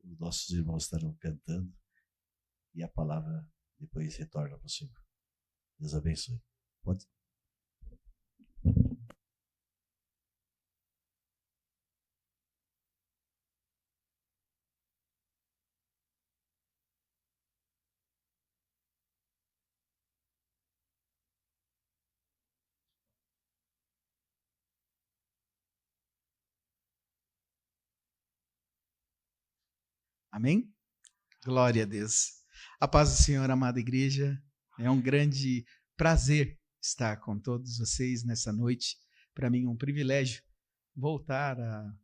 os nossos irmãos estarão cantando e a palavra depois retorna para o Senhor. Deus abençoe. Pode. Amém? Glória a Deus. A paz do Senhor, amada igreja. É um grande prazer estar com todos vocês nessa noite. Para mim é um privilégio voltar a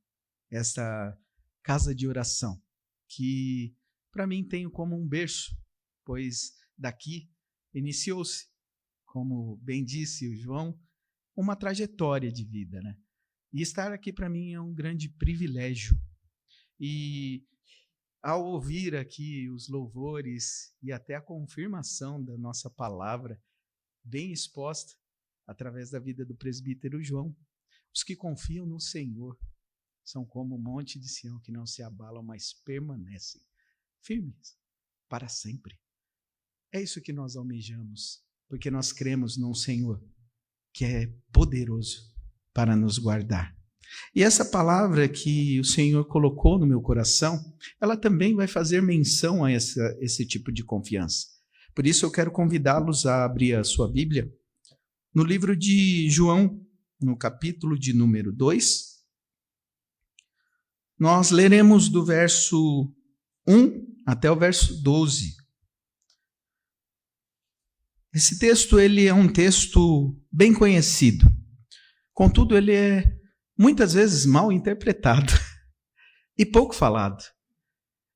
essa casa de oração, que para mim tenho como um berço, pois daqui iniciou-se, como bem disse o João, uma trajetória de vida, né? E estar aqui para mim é um grande privilégio. E ao ouvir aqui os louvores e até a confirmação da nossa palavra, bem exposta através da vida do presbítero João, os que confiam no Senhor são como um monte de Sião que não se abalam, mas permanecem firmes para sempre. É isso que nós almejamos, porque nós cremos num Senhor que é poderoso para nos guardar. E essa palavra que o Senhor colocou no meu coração, ela também vai fazer menção a esse tipo de confiança. Por isso eu quero convidá-los a abrir a sua Bíblia no livro de João, no capítulo de número 2. Nós leremos do verso 1 até o verso 12. Esse texto ele é um texto bem conhecido. Contudo, ele é muitas vezes mal interpretado e pouco falado.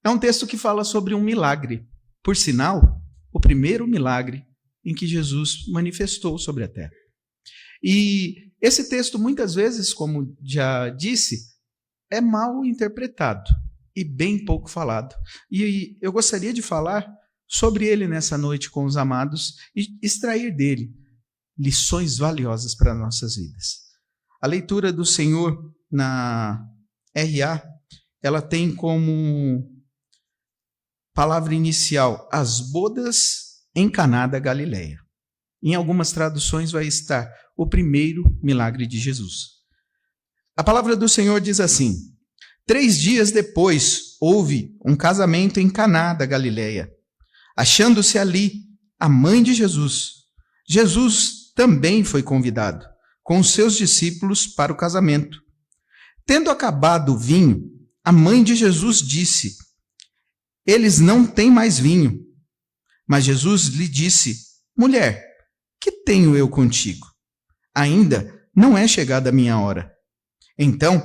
É um texto que fala sobre um milagre. Por sinal, o primeiro milagre em que Jesus manifestou sobre a terra. E esse texto, muitas vezes, como já disse, é mal interpretado e bem pouco falado. E eu gostaria de falar sobre ele nessa noite com os amados e extrair dele lições valiosas para as nossas vidas. A leitura do Senhor na RA, ela tem como palavra inicial as bodas em Caná da Galileia. Em algumas traduções vai estar o primeiro milagre de Jesus. A palavra do Senhor diz assim: 3 dias depois houve um casamento em Caná da Galileia, achando-se ali a mãe de Jesus. Jesus também foi convidado com os seus discípulos para o casamento. Tendo acabado o vinho, a mãe de Jesus disse: eles não têm mais vinho. Mas Jesus lhe disse: mulher, que tenho eu contigo? Ainda não é chegada a minha hora. Então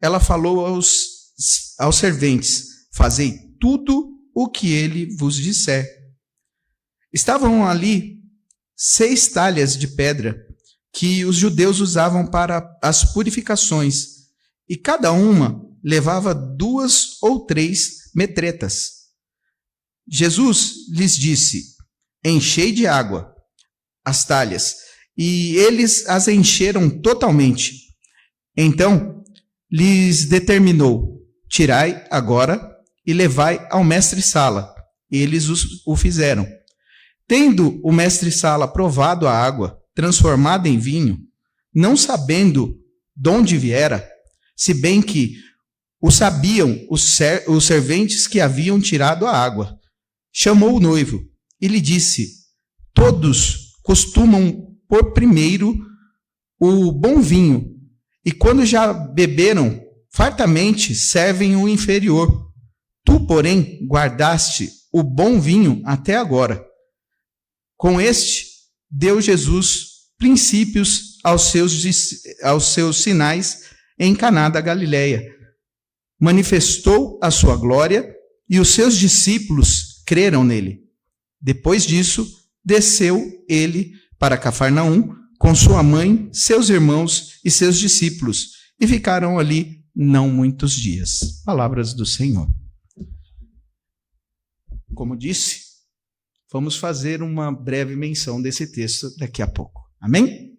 ela falou aos serventes: fazei tudo o que ele vos disser. Estavam ali 6 talhas de pedra que os judeus usavam para as purificações, e cada uma levava 2 ou 3 metretas. Jesus lhes disse: enchei de água as talhas, e eles as encheram totalmente. Então lhes determinou: tirai agora e levai ao mestre-sala. Eles o fizeram. Tendo o mestre-sala provado a água, transformada em vinho, não sabendo de onde viera, se bem que o sabiam os serventes que haviam tirado a água, chamou o noivo e lhe disse: todos costumam pôr primeiro o bom vinho, e quando já beberam fartamente, servem o inferior. Tu, porém, guardaste o bom vinho até agora. Com este, deu Jesus princípios aos seus sinais em Caná da Galileia. Manifestou a sua glória e os seus discípulos creram nele. Depois disso, desceu ele para Cafarnaum com sua mãe, seus irmãos e seus discípulos, e ficaram ali não muitos dias. Palavras do Senhor. Como disse, vamos fazer uma breve menção desse texto daqui a pouco. Amém?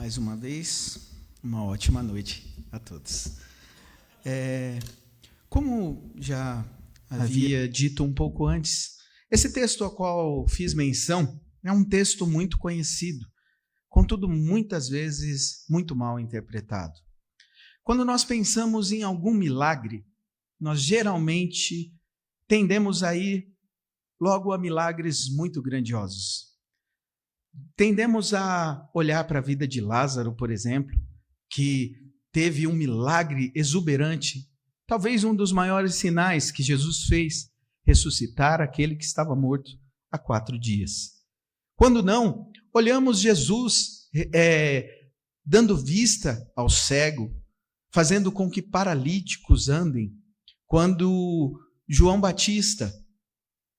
Mais uma vez, uma ótima noite a todos. Como já havia dito um pouco antes, esse texto ao qual fiz menção é um texto muito conhecido, contudo, muitas vezes, muito mal interpretado. Quando nós pensamos em algum milagre, nós geralmente tendemos a ir logo a milagres muito grandiosos. Tendemos a olhar para a vida de Lázaro, por exemplo, que teve um milagre exuberante, talvez um dos maiores sinais que Jesus fez, ressuscitar aquele que estava morto há 4 dias. Quando não, olhamos Jesus dando vista ao cego, fazendo com que paralíticos andem. Quando João Batista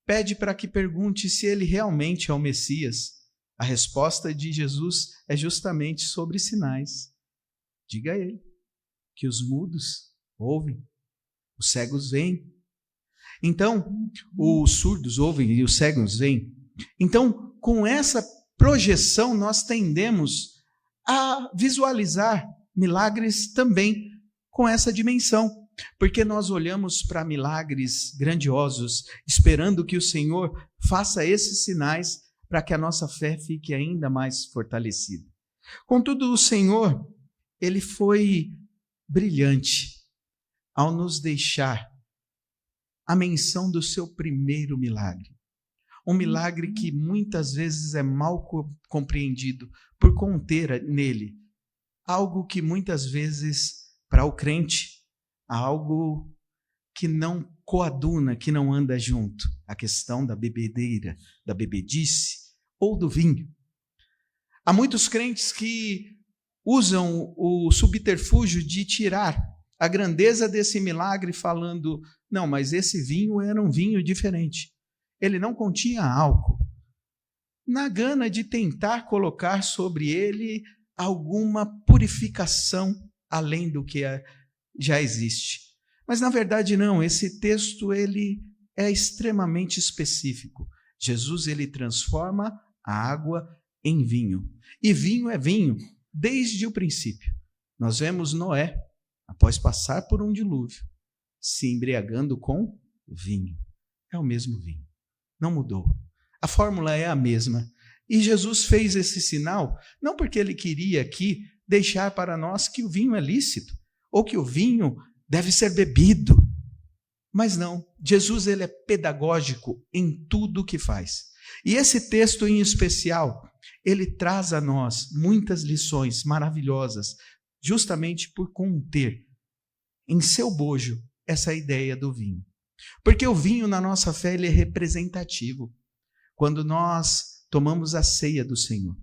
pede para que pergunte se ele realmente é o Messias, a resposta de Jesus é justamente sobre sinais. Diga a ele que os mudos ouvem, os cegos veem. Então, os surdos ouvem e os cegos veem. Então, com essa projeção, nós tendemos a visualizar milagres também com essa dimensão, porque nós olhamos para milagres grandiosos, esperando que o Senhor faça esses sinais para que a nossa fé fique ainda mais fortalecida. Contudo, o Senhor, ele foi brilhante ao nos deixar a menção do seu primeiro milagre. Um milagre que muitas vezes é mal compreendido por conter nele algo que muitas vezes, para o crente, algo que não coaduna, que não anda junto. A questão da bebedeira, da bebedice ou do vinho. Há muitos crentes que usam o subterfúgio de tirar a grandeza desse milagre falando, não, mas esse vinho era um vinho diferente. Ele não continha álcool. Na gana de tentar colocar sobre ele alguma purificação além do que já existe. Mas na verdade não, esse texto ele é extremamente específico. Jesus ele transforma a água em vinho. E vinho é vinho desde o princípio. Nós vemos Noé, após passar por um dilúvio, se embriagando com vinho. É o mesmo vinho. Não mudou. A fórmula é a mesma. E Jesus fez esse sinal, não porque ele queria aqui deixar para nós que o vinho é lícito, ou que o vinho deve ser bebido. Mas não, Jesus ele é pedagógico em tudo o que faz. E esse texto em especial, ele traz a nós muitas lições maravilhosas, justamente por conter em seu bojo essa ideia do vinho. Porque o vinho na nossa fé ele é representativo. Quando nós tomamos a ceia do Senhor,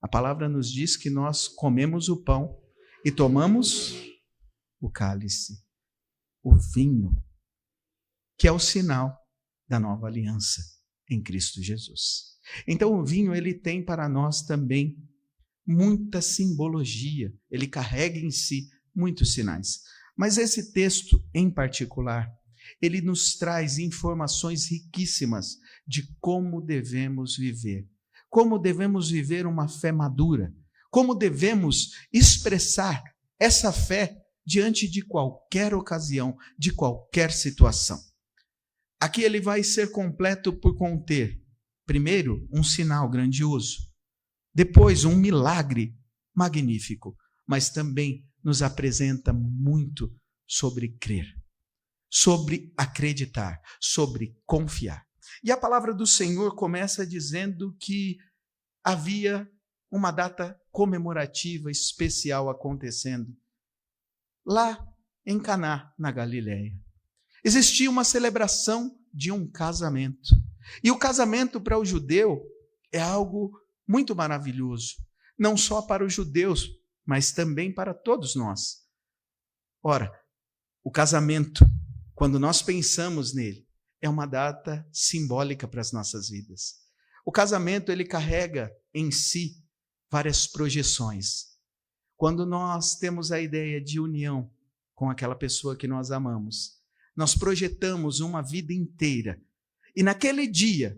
a palavra nos diz que nós comemos o pão e tomamos o cálice, o vinho, que é o sinal da nova aliança em Cristo Jesus. Então o vinho ele tem para nós também muita simbologia, ele carrega em si muitos sinais. Mas esse texto em particular, ele nos traz informações riquíssimas de como devemos viver uma fé madura, como devemos expressar essa fé diante de qualquer ocasião, de qualquer situação. Aqui ele vai ser completo por conter, primeiro, um sinal grandioso, depois um milagre magnífico, mas também nos apresenta muito sobre crer, sobre acreditar, sobre confiar. E a palavra do Senhor começa dizendo que havia uma data comemorativa especial acontecendo lá em Caná, na Galileia. Existia uma celebração de um casamento. E o casamento para o judeu é algo muito maravilhoso, não só para os judeus, mas também para todos nós. Ora, o casamento, quando nós pensamos nele, é uma data simbólica para as nossas vidas. O casamento, ele carrega em si várias projeções. Quando nós temos a ideia de união com aquela pessoa que nós amamos, nós projetamos uma vida inteira. E naquele dia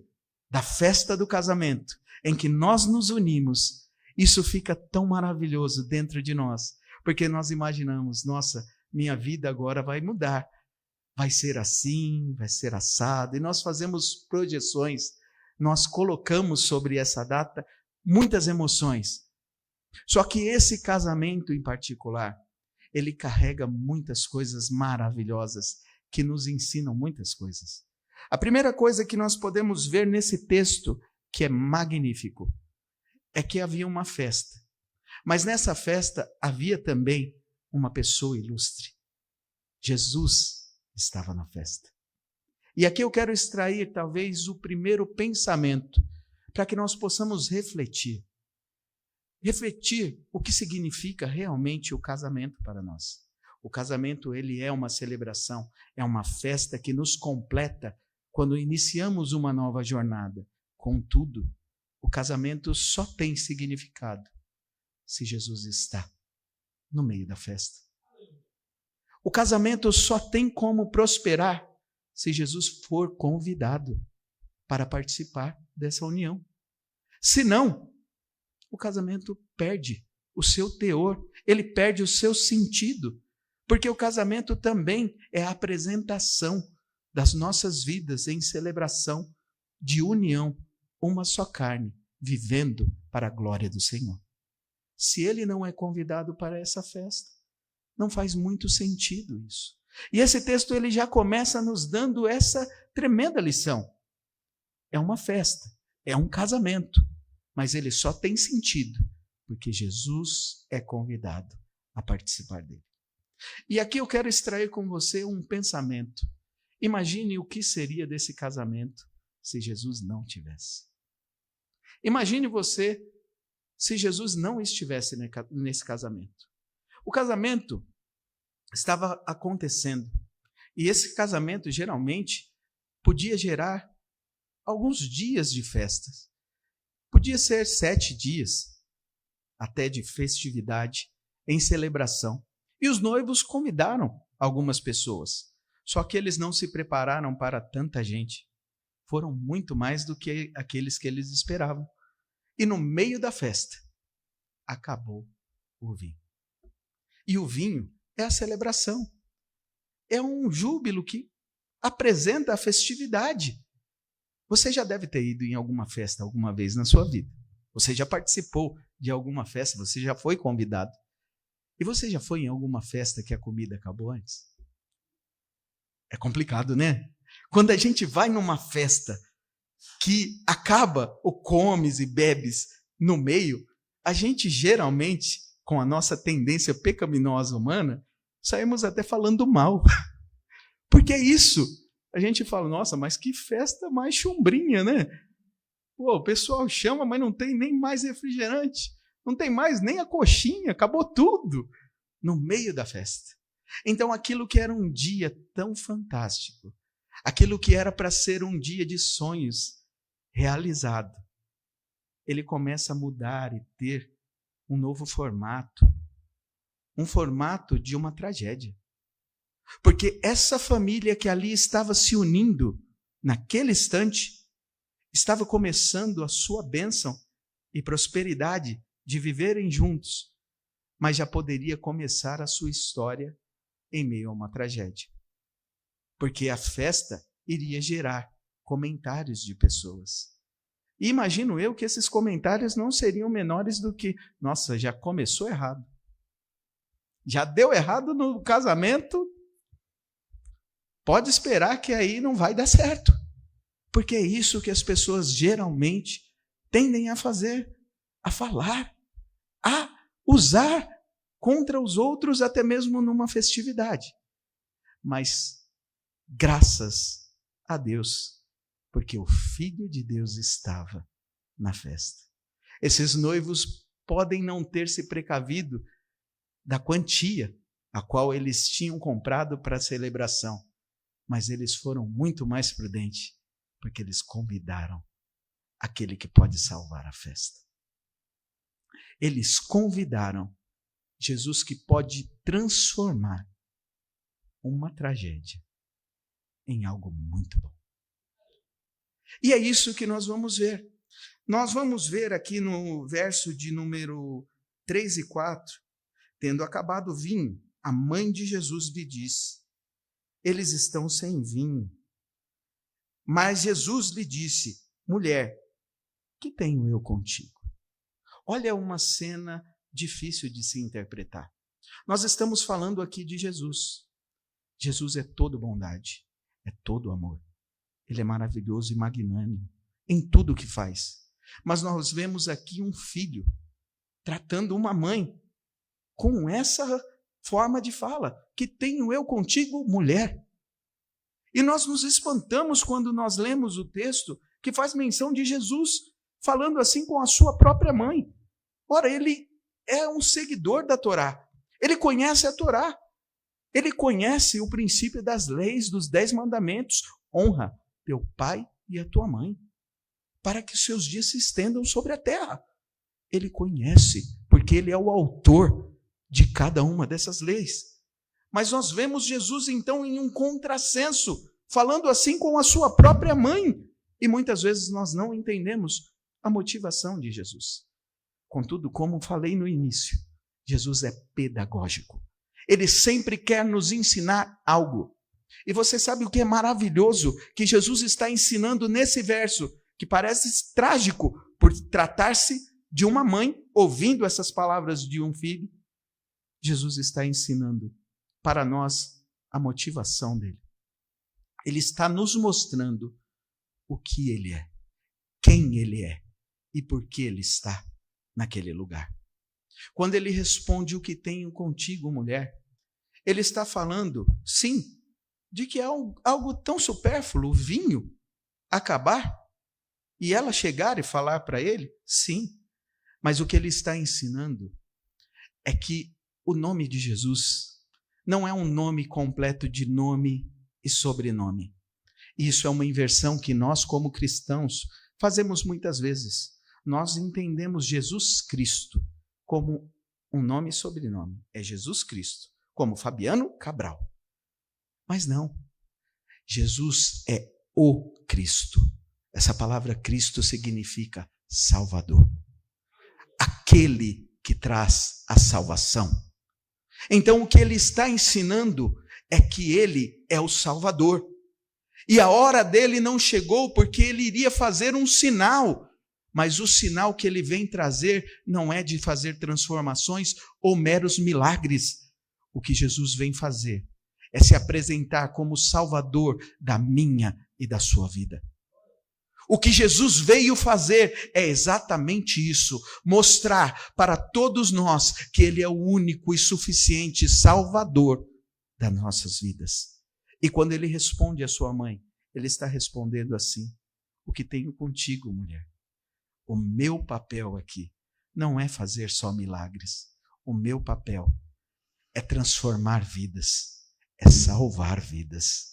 da festa do casamento, em que nós nos unimos, Isso fica tão maravilhoso dentro de nós, porque nós imaginamos, nossa, minha vida agora vai mudar, vai ser assim, vai ser assado, e nós fazemos projeções, nós colocamos sobre essa data muitas emoções. Só que esse casamento em particular, ele carrega muitas coisas maravilhosas, que nos ensinam muitas coisas. A primeira coisa que nós podemos ver nesse texto, que é magnífico, é que havia uma festa. Mas nessa festa havia também uma pessoa ilustre. Jesus estava na festa. E aqui eu quero extrair talvez o primeiro pensamento, para que nós possamos refletir. Refletir o que significa realmente o casamento para nós. O casamento, ele é uma celebração, é uma festa que nos completa quando iniciamos uma nova jornada. Contudo, o casamento só tem significado se Jesus está no meio da festa. O casamento só tem como prosperar se Jesus for convidado para participar dessa união. Senão, o casamento perde o seu teor, ele perde o seu sentido, porque o casamento também é a apresentação das nossas vidas em celebração de união, uma só carne, vivendo para a glória do Senhor. Se ele não é convidado para essa festa, não faz muito sentido isso. E esse texto ele já começa nos dando essa tremenda lição. É uma festa, é um casamento, mas ele só tem sentido porque Jesus é convidado a participar dele. E aqui eu quero extrair com você um pensamento. Imagine o que seria desse casamento se Jesus não tivesse. Imagine você se Jesus não estivesse nesse casamento. O casamento estava acontecendo. E esse casamento, geralmente, podia gerar alguns dias de festas. Podia ser 7 dias, até de festividade, em celebração. E os noivos convidaram algumas pessoas. Só que eles não se prepararam para tanta gente. Foram muito mais do que aqueles que eles esperavam. E no meio da festa, acabou o vinho. E o vinho é a celebração. É um júbilo que apresenta a festividade. Você já deve ter ido em alguma festa alguma vez na sua vida. Você já participou de alguma festa, você já foi convidado. E você já foi em alguma festa que a comida acabou antes? É complicado, né? Quando a gente vai numa festa que acaba o comes e bebes no meio, a gente geralmente, com a nossa tendência pecaminosa humana, saímos até falando mal. Porque é isso. A gente fala, nossa, mas que festa mais chumbrinha, né? Pô, o pessoal chama, mas não tem nem mais refrigerante. Não tem mais nem a coxinha, acabou tudo no meio da festa. Então, aquilo que era um dia tão fantástico, aquilo que era para ser um dia de sonhos realizado, ele começa a mudar e ter um novo formato, um formato de uma tragédia. Porque essa família que ali estava se unindo, naquele instante, estava começando a sua bênção e prosperidade de viverem juntos, mas já poderia começar a sua história em meio a uma tragédia. Porque a festa iria gerar comentários de pessoas. E imagino eu que esses comentários não seriam menores do que, nossa, já começou errado. Já deu errado no casamento, pode esperar que aí não vai dar certo. Porque é isso que as pessoas geralmente tendem a fazer, a falar, a usar contra os outros, até mesmo numa festividade. Mas, graças a Deus, porque o Filho de Deus estava na festa. Esses noivos podem não ter se precavido da quantia a qual eles tinham comprado para a celebração, mas eles foram muito mais prudentes, porque eles convidaram aquele que pode salvar a festa. Eles convidaram Jesus, que pode transformar uma tragédia em algo muito bom. E é isso que nós vamos ver. Nós vamos ver aqui no verso de número 3 e 4, tendo acabado o vinho, a mãe de Jesus lhe disse: eles estão sem vinho. Mas Jesus lhe disse: mulher, que tenho eu contigo? Olha uma cena difícil de se interpretar. Nós estamos falando aqui de Jesus. Jesus é todo bondade, é todo amor. Ele é maravilhoso e magnânimo em tudo o que faz. Mas nós vemos aqui um filho tratando uma mãe com essa forma de fala: que tenho eu contigo, mulher? E nós nos espantamos quando nós lemos o texto que faz menção de Jesus falando assim com a sua própria mãe. Ora, ele é um seguidor da Torá. Ele conhece a Torá. Ele conhece o princípio das leis, dos 10 mandamentos. Honra teu pai e a tua mãe, para que seus dias se estendam sobre a terra. Ele conhece, porque ele é o autor de cada uma dessas leis. Mas nós vemos Jesus, então, em um contrassenso, falando assim com a sua própria mãe. E muitas vezes nós não entendemos a motivação de Jesus. Contudo, como falei no início, Jesus é pedagógico. Ele sempre quer nos ensinar algo. E você sabe o que é maravilhoso que Jesus está ensinando nesse verso, que parece trágico por tratar-se de uma mãe ouvindo essas palavras de um filho? Jesus está ensinando para nós a motivação dele. Ele está nos mostrando o que ele é, quem ele é e por que ele está naquele lugar. Quando ele responde: o que tenho contigo, mulher, ele está falando, sim, de que é algo tão supérfluo, o vinho acabar, e ela chegar e falar para ele, sim, mas o que ele está ensinando é que o nome de Jesus não é um nome completo de nome e sobrenome. Isso é uma inversão que nós, como cristãos, fazemos muitas vezes. Nós entendemos Jesus Cristo como um nome e sobrenome. É Jesus Cristo, como Fabiano Cabral. Mas não. Jesus é o Cristo. Essa palavra Cristo significa Salvador. Aquele que traz a salvação. Então, o que ele está ensinando é que ele é o Salvador. E a hora dele não chegou porque ele iria fazer um sinal. Mas o sinal que ele vem trazer não é de fazer transformações ou meros milagres. O que Jesus vem fazer é se apresentar como Salvador da minha e da sua vida. O que Jesus veio fazer é exatamente isso, mostrar para todos nós que ele é o único e suficiente Salvador das nossas vidas. E quando ele responde à sua mãe, ele está respondendo assim: o que tenho contigo, mulher? O meu papel aqui não é fazer só milagres. O meu papel é transformar vidas, é salvar vidas.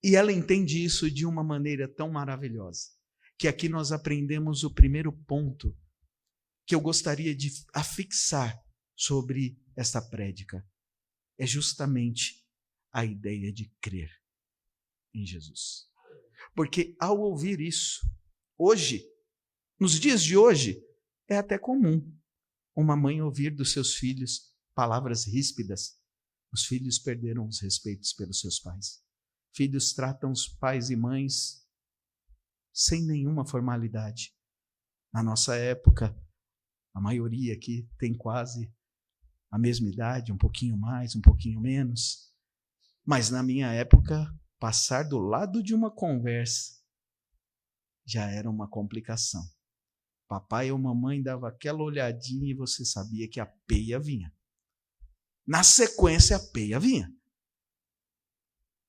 E ela entende isso de uma maneira tão maravilhosa, que aqui nós aprendemos o primeiro ponto que eu gostaria de afixar sobre esta prédica. É justamente a ideia de crer em Jesus. Porque ao ouvir isso, hoje, nos dias de hoje, é até comum uma mãe ouvir dos seus filhos palavras ríspidas. Os filhos perderam os respeitos pelos seus pais. Filhos tratam os pais e mães sem nenhuma formalidade. Na nossa época, a maioria aqui tem quase a mesma idade, um pouquinho mais, um pouquinho menos. Mas na minha época, passar do lado de uma conversa já era uma complicação. Papai ou mamãe dava aquela olhadinha e você sabia que a peia vinha. Na sequência, a peia vinha.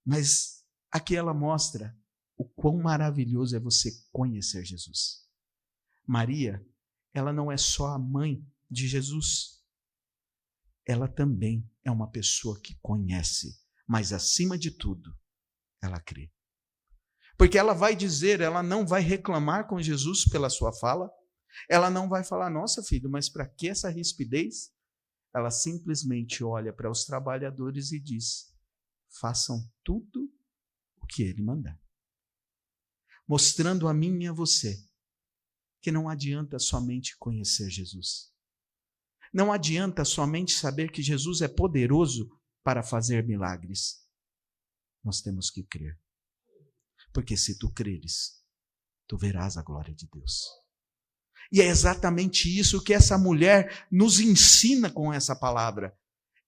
Mas aqui ela mostra o quão maravilhoso é você conhecer Jesus. Maria, ela não é só a mãe de Jesus. Ela também é uma pessoa que conhece, mas acima de tudo, ela crê. Porque ela vai dizer, ela não vai reclamar com Jesus pela sua fala, ela não vai falar: nossa, filho, mas para que essa rispidez? Ela simplesmente olha para os trabalhadores e diz: façam tudo o que ele mandar. Mostrando a mim e a você que não adianta somente conhecer Jesus. Não adianta somente saber que Jesus é poderoso para fazer milagres. Nós temos que crer. Porque se tu creres, tu verás a glória de Deus. E é exatamente isso que essa mulher nos ensina com essa palavra.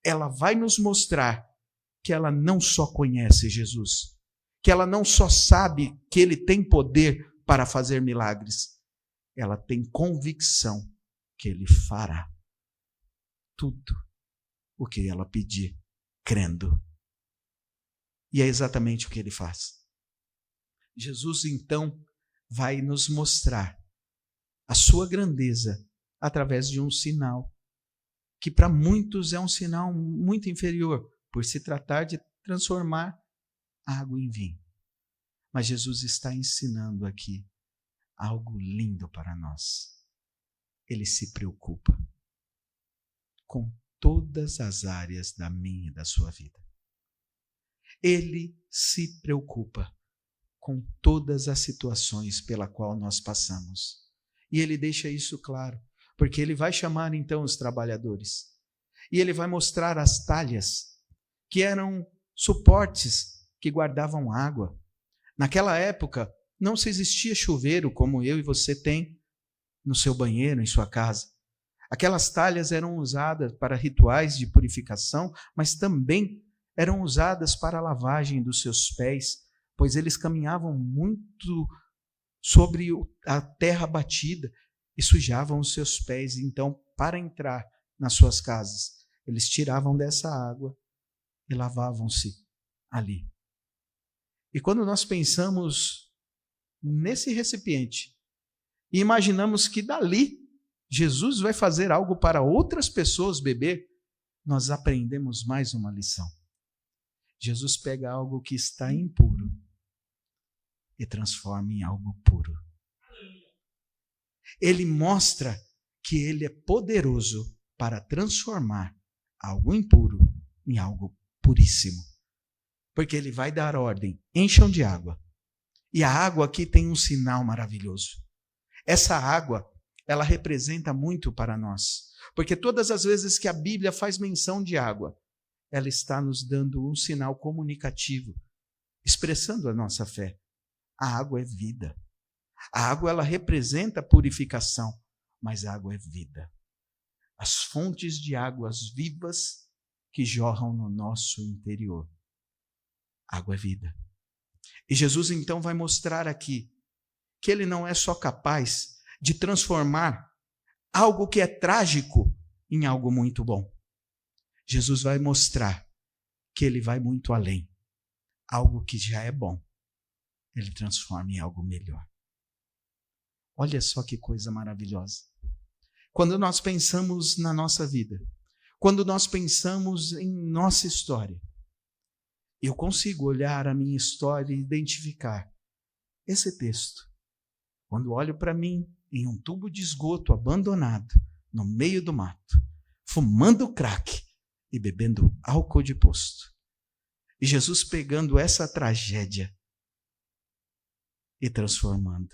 Ela vai nos mostrar que ela não só conhece Jesus, que ela não só sabe que ele tem poder para fazer milagres, ela tem convicção que ele fará tudo o que ela pedir, crendo. E é exatamente o que ele faz. Jesus, então, vai nos mostrar a sua grandeza através de um sinal, que para muitos é um sinal muito inferior, por se tratar de transformar água em vinho. Mas Jesus está ensinando aqui algo lindo para nós. Ele se preocupa com todas as áreas da minha e da sua vida. Ele se preocupa com todas as situações pela qual nós passamos. E ele deixa isso claro, porque ele vai chamar então os trabalhadores. E ele vai mostrar as talhas, que eram suportes que guardavam água. Naquela época, não se existia chuveiro como eu e você tem no seu banheiro, em sua casa. Aquelas talhas eram usadas para rituais de purificação, mas também eram usadas para a lavagem dos seus pés, pois eles caminhavam muito sobre a terra batida e sujavam os seus pés. Então, para entrar nas suas casas, eles tiravam dessa água e lavavam-se ali. E quando nós pensamos nesse recipiente e imaginamos que dali Jesus vai fazer algo para outras pessoas beber, nós aprendemos mais uma lição. Jesus pega algo que está impuro e transforma em algo puro. Ele mostra que ele é poderoso para transformar algo impuro em algo puríssimo. Porque ele vai dar ordem, encham de água. E a água aqui tem um sinal maravilhoso. Essa água, ela representa muito para nós. Porque todas as vezes que a Bíblia faz menção de água, ela está nos dando um sinal comunicativo, expressando a nossa fé. A água é vida. A água, ela representa purificação, mas a água é vida. As fontes de águas vivas que jorram no nosso interior. Água é vida. E Jesus então vai mostrar aqui que ele não é só capaz de transformar algo que é trágico em algo muito bom. Jesus vai mostrar que ele vai muito além. Algo que já é bom, ele transforma em algo melhor. Olha só que coisa maravilhosa. Quando nós pensamos na nossa vida, quando nós pensamos em nossa história, eu consigo olhar a minha história e identificar esse texto. Quando olho para mim em um tubo de esgoto abandonado, no meio do mato, fumando crack e bebendo álcool de posto. E Jesus pegando essa tragédia e transformando.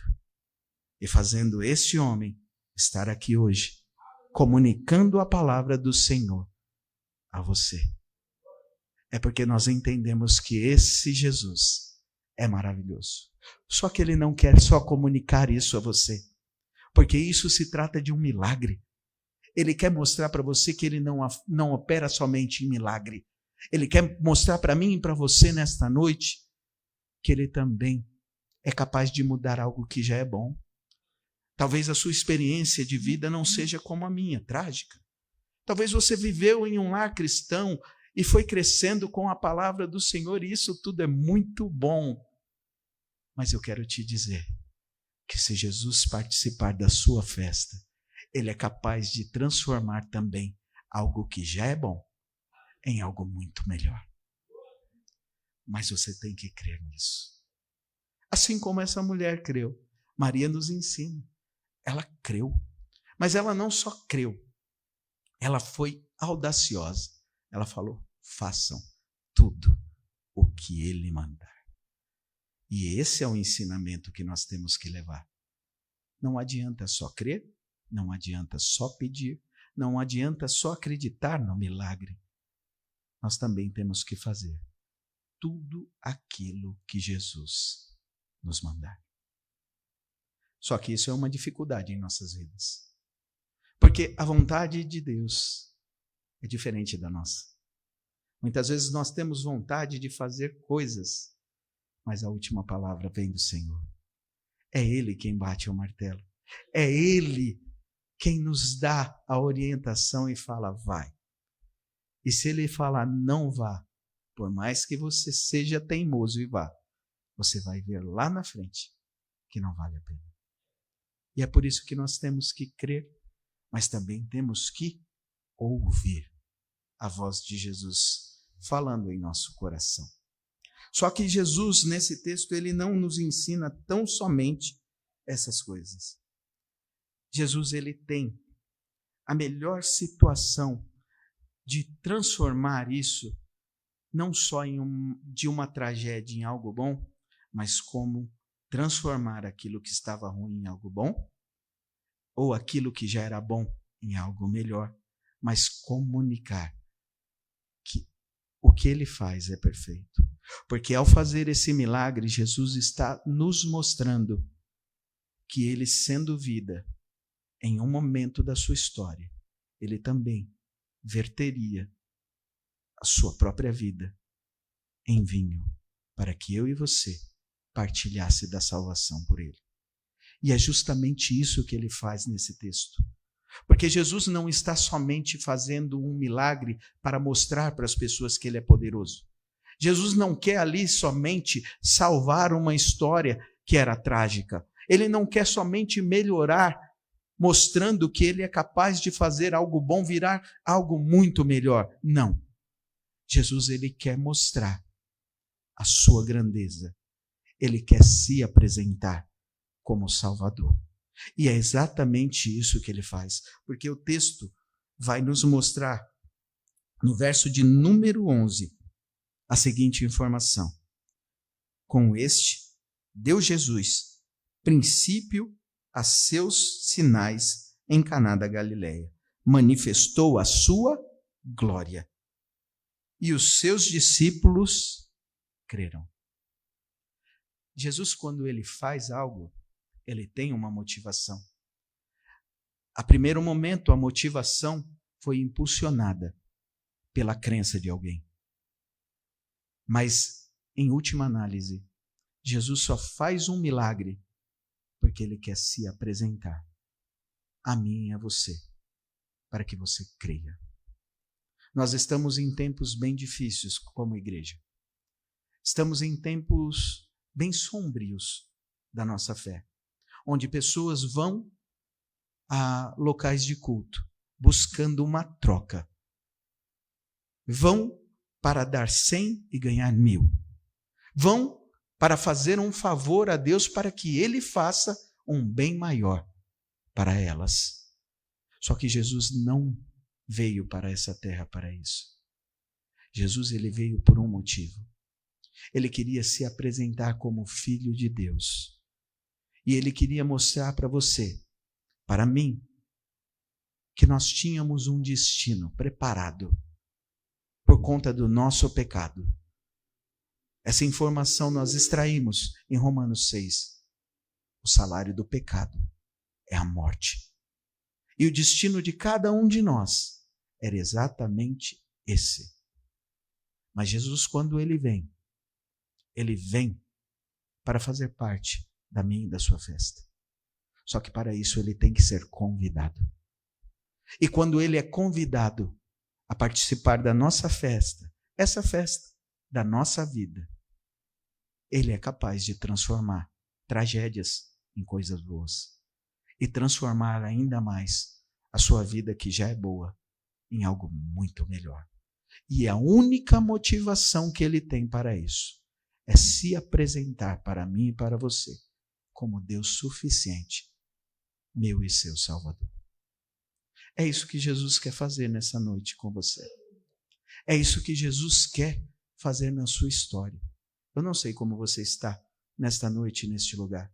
E fazendo este homem estar aqui hoje, comunicando a palavra do Senhor a você. É porque nós entendemos que esse Jesus é maravilhoso. Só que ele não quer só comunicar isso a você, porque isso se trata de um milagre. Ele quer mostrar para você que ele não opera somente em milagre. Ele quer mostrar para mim e para você nesta noite que ele também é capaz de mudar algo que já é bom. Talvez a sua experiência de vida não seja como a minha, trágica. Talvez você viveu em um lar cristão e foi crescendo com a palavra do Senhor, e isso tudo é muito bom. Mas eu quero te dizer que se Jesus participar da sua festa, ele é capaz de transformar também algo que já é bom em algo muito melhor. Mas você tem que crer nisso. Assim como essa mulher creu, Maria nos ensina. Ela creu, mas ela não só creu, ela foi audaciosa. Ela falou, façam tudo o que ele mandar. E esse é o ensinamento que nós temos que levar. não adianta só crer, não adianta só pedir, não adianta só acreditar no milagre. Nós também temos que fazer tudo aquilo que Jesus nos mandar. Só que isso é uma dificuldade em nossas vidas. Porque a vontade de Deus é diferente da nossa. Muitas vezes nós temos vontade de fazer coisas, mas a última palavra vem do Senhor. É Ele quem bate o martelo. É Ele quem nos dá a orientação e fala, vai. E se Ele falar, não vá, por mais que você seja teimoso e vá, você vai ver lá na frente que não vale a pena. E é por isso que nós temos que crer, mas também temos que ouvir a voz de Jesus falando em nosso coração. Só que Jesus, nesse texto, ele não nos ensina tão somente essas coisas. Jesus, ele tem a melhor situação de transformar isso, não só de uma tragédia em algo bom, mas como transformar aquilo que estava ruim em algo bom, ou aquilo que já era bom em algo melhor, mas comunicar que o que ele faz é perfeito. Porque ao fazer esse milagre, Jesus está nos mostrando que ele, sendo vida, em um momento da sua história, ele também verteria a sua própria vida em vinho, para que eu e você partilhasse da salvação por ele. E é justamente isso que ele faz nesse texto. Porque Jesus não está somente fazendo um milagre para mostrar para as pessoas que ele é poderoso. Jesus não quer ali somente salvar uma história que era trágica. Ele não quer somente melhorar, mostrando que ele é capaz de fazer algo bom virar algo muito melhor. Não. Jesus, ele quer mostrar a sua grandeza. Ele quer se apresentar como Salvador. E é exatamente isso que ele faz. Porque o texto vai nos mostrar, no verso de número 11, a seguinte informação. Com este, deu Jesus princípio a seus sinais em Caná da Galileia. Manifestou a sua glória. E os seus discípulos creram. Jesus, quando ele faz algo, ele tem uma motivação. A primeiro momento, a motivação foi impulsionada pela crença de alguém. Mas, em última análise, Jesus só faz um milagre porque ele quer se apresentar a mim e a você, para que você creia. Nós estamos em tempos bem difíceis como igreja. Estamos em tempos bem sombrios da nossa fé, onde pessoas vão a locais de culto buscando uma troca. Vão para dar 100 e ganhar 1000. Vão para fazer um favor a Deus para que Ele faça um bem maior para elas. Só que Jesus não veio para essa terra para isso. Jesus, ele veio por um motivo. Ele queria se apresentar como Filho de Deus. E ele queria mostrar para você, para mim, que nós tínhamos um destino preparado por conta do nosso pecado. Essa informação nós extraímos em Romanos 6. O salário do pecado é a morte. E o destino de cada um de nós era exatamente esse. Mas Jesus, quando ele vem para fazer parte da minha e da sua festa. Só que para isso ele tem que ser convidado. E quando ele é convidado a participar da nossa festa, essa festa da nossa vida, ele é capaz de transformar tragédias em coisas boas e transformar ainda mais a sua vida, que já é boa, em algo muito melhor. E a única motivação que ele tem para isso é se apresentar para mim e para você como Deus suficiente, meu e seu Salvador. É isso que Jesus quer fazer nessa noite com você. É isso que Jesus quer fazer na sua história. Eu não sei como você está nesta noite, neste lugar.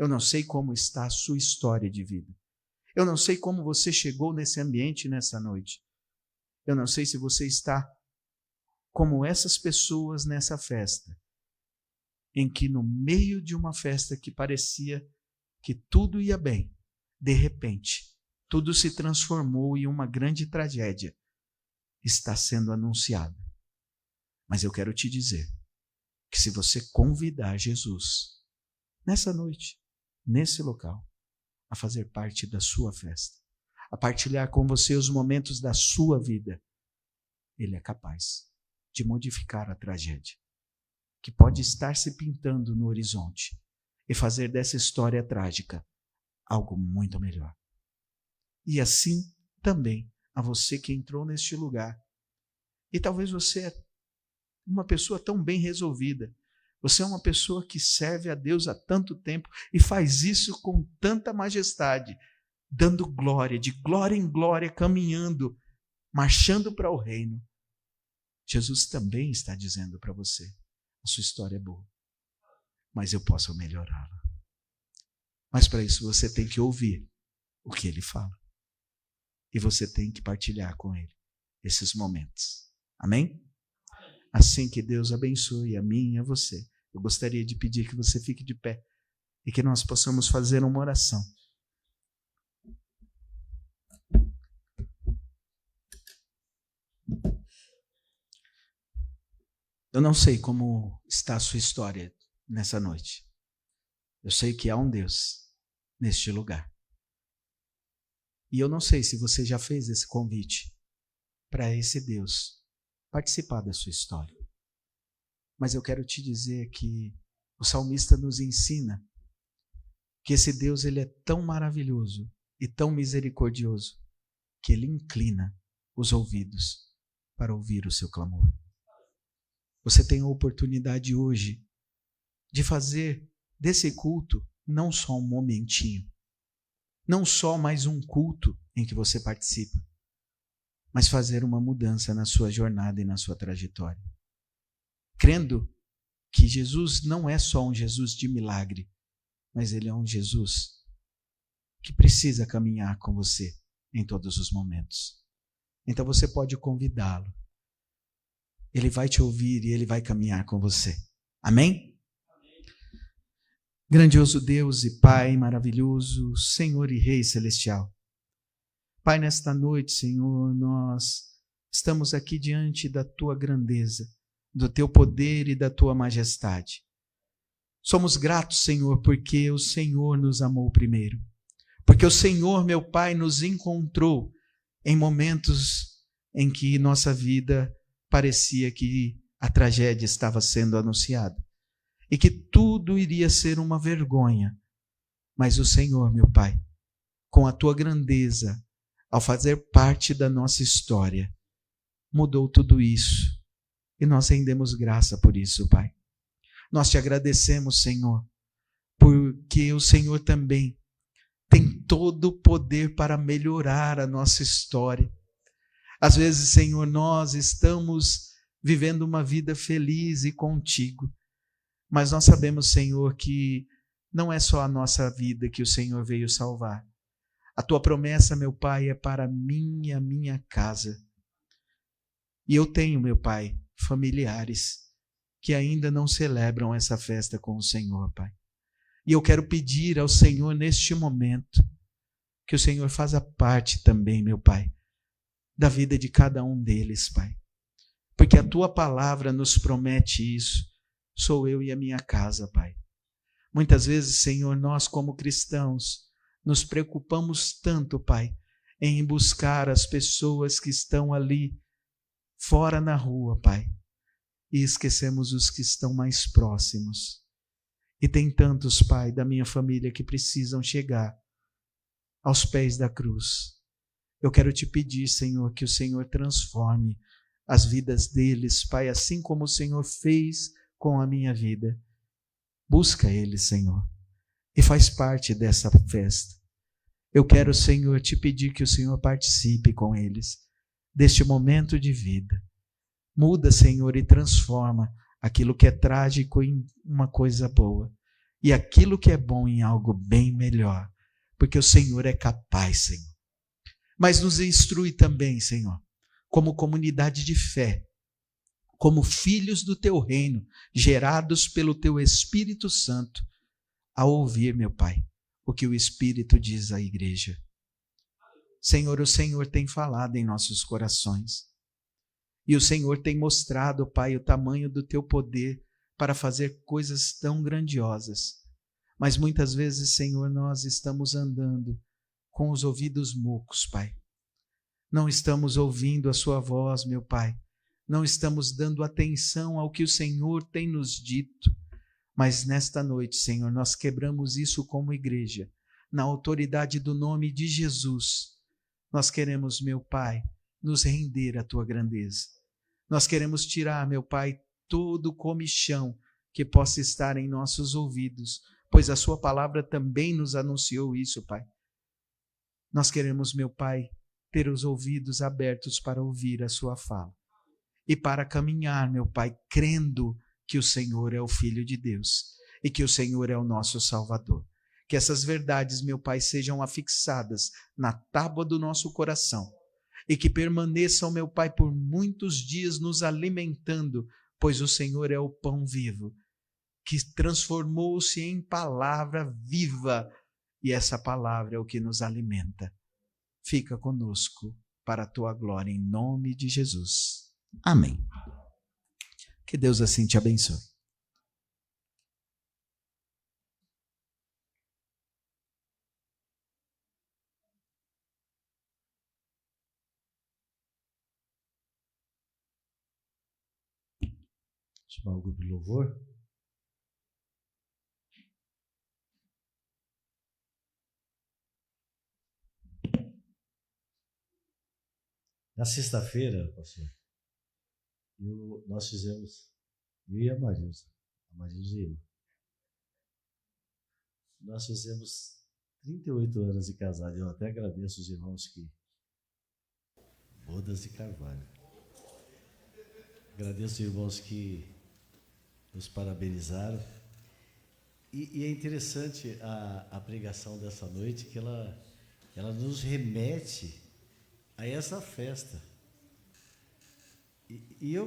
Eu não sei como está a sua história de vida. Eu não sei como você chegou nesse ambiente nessa noite. Eu não sei se você está como essas pessoas nessa festa, em que no meio de uma festa que parecia que tudo ia bem, de repente, tudo se transformou em uma grande tragédia. Está sendo anunciada. Mas eu quero te dizer que se você convidar Jesus nessa noite, nesse local, a fazer parte da sua festa, a partilhar com você os momentos da sua vida, Ele é capaz de modificar a tragédia que pode estar se pintando no horizonte e fazer dessa história trágica algo muito melhor. E assim também a você que entrou neste lugar. E talvez você é uma pessoa tão bem resolvida. Você é uma pessoa que serve a Deus há tanto tempo e faz isso com tanta majestade, dando glória, de glória em glória, caminhando, marchando para o reino. Jesus também está dizendo para você, a sua história é boa, mas eu posso melhorá-la. Mas para isso você tem que ouvir o que Ele fala. E você tem que partilhar com Ele esses momentos. Amém? Assim que Deus abençoe a mim e a você, eu gostaria de pedir que você fique de pé e que nós possamos fazer uma oração. Eu não sei como está a sua história nessa noite. Eu sei que há um Deus neste lugar. E eu não sei se você já fez esse convite para esse Deus participar da sua história. Mas eu quero te dizer que o salmista nos ensina que esse Deus ele é tão maravilhoso e tão misericordioso que Ele inclina os ouvidos para ouvir o seu clamor. Você tem a oportunidade hoje de fazer desse culto não só um momentinho, não só mais um culto em que você participa, mas fazer uma mudança na sua jornada e na sua trajetória. Crendo que Jesus não é só um Jesus de milagre, mas Ele é um Jesus que precisa caminhar com você em todos os momentos. Então você pode convidá-lo. Ele vai te ouvir e Ele vai caminhar com você. Amém? Grandioso Deus e Pai maravilhoso, Senhor e Rei celestial. Pai, nesta noite, Senhor, nós estamos aqui diante da Tua grandeza, do Teu poder e da Tua majestade. Somos gratos, Senhor, porque o Senhor nos amou primeiro. Porque o Senhor, meu Pai, nos encontrou em momentos em que nossa vida parecia que a tragédia estava sendo anunciada e que tudo iria ser uma vergonha. Mas o Senhor, meu Pai, com a Tua grandeza, ao fazer parte da nossa história, mudou tudo isso. E nós rendemos graça por isso, Pai. Nós te agradecemos, Senhor, porque o Senhor também tem todo o poder para melhorar a nossa história. Às vezes, Senhor, nós estamos vivendo uma vida feliz e contigo, mas nós sabemos, Senhor, que não é só a nossa vida que o Senhor veio salvar. A Tua promessa, meu Pai, é para mim e a minha casa. E eu tenho, meu Pai, familiares que ainda não celebram essa festa com o Senhor, Pai. E eu quero pedir ao Senhor neste momento que o Senhor faça parte também, meu Pai, da vida de cada um deles, Pai. Porque a Tua palavra nos promete isso. Sou eu e a minha casa, Pai. Muitas vezes, Senhor, nós como cristãos nos preocupamos tanto, Pai, em buscar as pessoas que estão ali fora na rua, Pai, e esquecemos os que estão mais próximos. E tem tantos, Pai, da minha família que precisam chegar aos pés da cruz. Eu quero te pedir, Senhor, que o Senhor transforme as vidas deles, Pai, assim como o Senhor fez com a minha vida. Busca eles, Senhor, e faz parte dessa festa. Eu quero, Senhor, te pedir que o Senhor participe com eles deste momento de vida. Muda, Senhor, e transforma aquilo que é trágico em uma coisa boa. e aquilo que é bom em algo bem melhor, porque o Senhor é capaz, Senhor. Mas nos instrui também, Senhor, como comunidade de fé, como filhos do teu reino, gerados pelo teu Espírito Santo, a ouvir, meu Pai, o que o Espírito diz à igreja. Senhor, o Senhor tem falado em nossos corações. E o Senhor tem mostrado, Pai, o tamanho do teu poder para fazer coisas tão grandiosas. Mas muitas vezes, Senhor, nós estamos andando com os ouvidos mocos, Pai. Não estamos ouvindo a sua voz, meu Pai. Não estamos dando atenção ao que o Senhor tem nos dito. Mas nesta noite, Senhor, nós quebramos isso como igreja, na autoridade do nome de Jesus. Nós queremos, meu Pai, nos render à tua grandeza. Nós queremos tirar, meu Pai, todo comichão que possa estar em nossos ouvidos, pois a sua palavra também nos anunciou isso, Pai. Nós queremos, meu Pai, ter os ouvidos abertos para ouvir a sua fala e para caminhar, meu Pai, crendo que o Senhor é o Filho de Deus e que o Senhor é o nosso Salvador. Que essas verdades, meu Pai, sejam afixadas na tábua do nosso coração e que permaneçam, meu Pai, por muitos dias nos alimentando, pois o Senhor é o pão vivo, que transformou-se em palavra viva, e essa palavra é o que nos alimenta. Fica conosco para a tua glória, em nome de Jesus. Amém. Que Deus assim te abençoe. Chamar o grupo de louvor. Na sexta-feira, pastor, nós fizemos, eu e a Marilza e eu, nós fizemos 38 anos de casado. Eu até agradeço os irmãos que... Bodas de Carvalho. Agradeço os irmãos que nos parabenizaram. E é interessante a pregação dessa noite, que ela nos remete a essa festa. E eu,